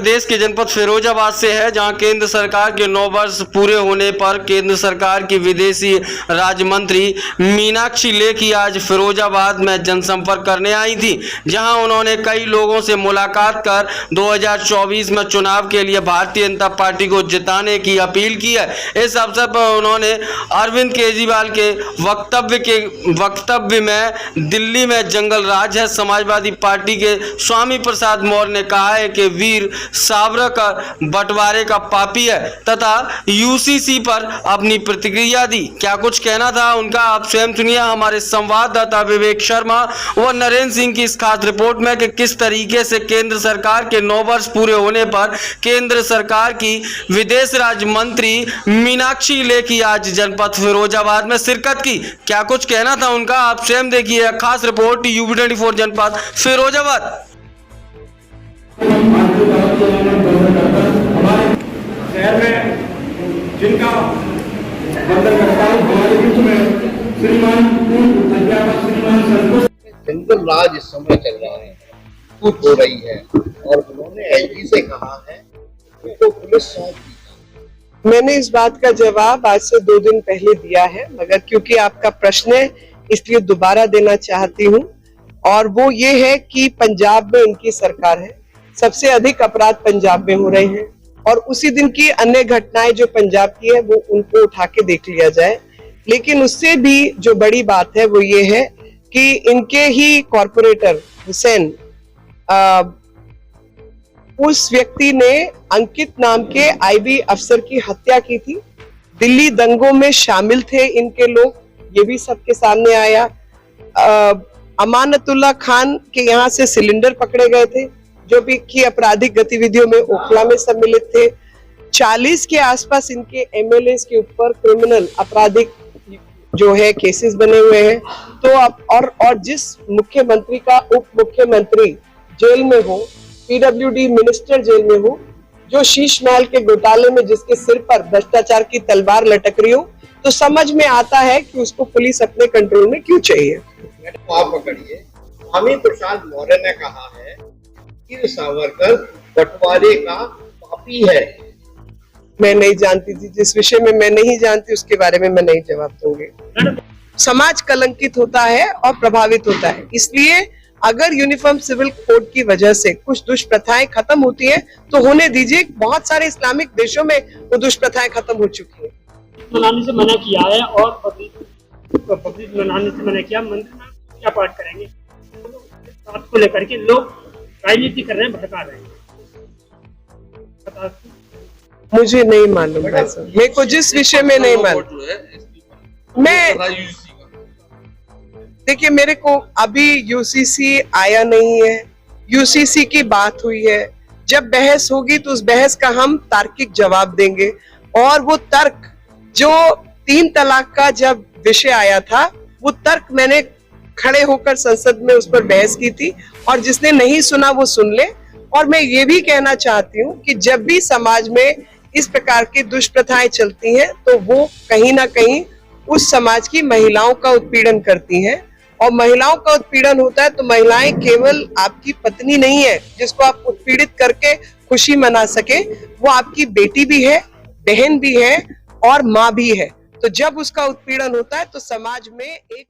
प्रदेश के जनपद फिरोजाबाद से है, जहां केंद्र सरकार के 9 वर्ष पूरे होने पर केंद्र सरकार की विदेशी राज्य मंत्री मीनाक्षी लेखी आज फिरोजाबाद में जनसंपर्क करने आई थी, जहां उन्होंने कई लोगों से मुलाकात कर 2024 में चुनाव के लिए भारतीय जनता पार्टी को जिताने की अपील की है। इस अवसर पर उन्होंने अरविंद केजरीवाल के वक्तव्य में दिल्ली में जंगल राज है, समाजवादी पार्टी के स्वामी प्रसाद मौर्य ने कहा है कि वीर सावरकर बंटवारे का पापी है तथा यूसीसी पर अपनी प्रतिक्रिया दी। क्या कुछ कहना था उनका, आप स्वयं सुनिए हमारे संवाददाता विवेक शर्मा व नरेंद्र सिंह की इस खास रिपोर्ट में कि किस तरीके से केंद्र सरकार के 9 वर्ष पूरे होने पर केंद्र सरकार की विदेश राज्य मंत्री मीनाक्षी लेखी आज जनपद फिरोजाबाद में शिरकत की। क्या कुछ कहना था उनका, आप स्वयं देखिए खास रिपोर्ट UB24 जनपद फिरोजाबाद। शहर में जिनका बंधन करता है हमारे बीच में श्रीमान जंगल राज इस समय चल रहा है, कुछ हो रही है और उन्होंने एलजी से कहा है उनको पुलिस सौंप दी। मैंने इस बात का जवाब आज से 2 दिन पहले दिया है, मगर क्योंकि आपका प्रश्न है इसलिए दोबारा देना चाहती हूँ। और वो ये है कि पंजाब में इनकी सरकार है, सबसे अधिक अपराध पंजाब में हो रहे हैं और उसी दिन की अन्य घटनाएं जो पंजाब की है वो उनको उठा के देख लिया जाए। लेकिन उससे भी जो बड़ी बात है वो ये है कि इनके ही कॉर्पोरेटर हुसैन, उस व्यक्ति ने अंकित नाम के आईबी अफसर की हत्या की थी। दिल्ली दंगों में शामिल थे इनके लोग, ये भी सबके सामने आया। अमानतुल्लाह खान के यहाँ से सिलेंडर पकड़े गए थे जो भी की आपराधिक गतिविधियों में ओखला में सम्मिलित थे। 40 के आसपास इनके एमएलए के ऊपर क्रिमिनल आपराधिक जो है केसेस बने हुए हैं। तो अब और जिस मुख्यमंत्री का उप मुख्यमंत्री जेल में हो, पीडब्ल्यूडी मिनिस्टर जेल में हो, जो शीश महल के घोटाले में जिसके सिर पर भ्रष्टाचार की तलवार लटक रही हो, तो समझ में आता है कि उसको पुलिस अपने कंट्रोल में क्यों चाहिए। आप पकड़िए, स्वामी प्रसाद मौर्य ने कहा है कि सावरकर बंटवारे का पापी है। मैं नहीं जानती थी, जिस विषय में मैं नहीं जानती उसके बारे में मैं नहीं जवाब दूंगी। समाज कलंकित होता है और प्रभावित होता है, इसलिए अगर यूनिफॉर्म सिविल कोड की वजह से कुछ दुष्प्रथाएं खत्म होती हैं तो होने दीजिए। बहुत सारे इस्लामिक देशों में वो दुष्प्रथाएं खत्म हो चुकी हैं। मनाने से मना किया है और पब्लिक मनाने से मना किया। मंदिर में क्या पाठ करेंगे, बात को लेकर के लोग राजनीति कर रहे हैं, भड़का रहे हैं। मुझे नहीं मालूम, मेरे को जिस विषय में नहीं मालूम। मैं देखिए, मेरे को अभी यूसीसी आया नहीं है, यूसीसी की बात हुई है। जब बहस होगी तो उस बहस का हम तार्किक जवाब देंगे। और वो तर्क जो 3 तलाक का जब विषय आया था, वो तर्क मैंने खड़े होकर संसद में उस पर बहस की थी और जिसने नहीं सुना वो सुन ले। और मैं ये भी कहना चाहती हूँ कि जब भी समाज में इस प्रकार की दुष्प्रथाएं चलती हैं तो वो कहीं ना कहीं उस समाज की महिलाओं का उत्पीड़न करती हैं। और महिलाओं का उत्पीड़न होता है तो महिलाएं केवल आपकी पत्नी नहीं है जिसको आप उत्पीड़ित करके खुशी मना सके, वो आपकी बेटी भी है, बहन भी है और माँ भी है। तो जब उसका उत्पीड़न होता है तो समाज में एक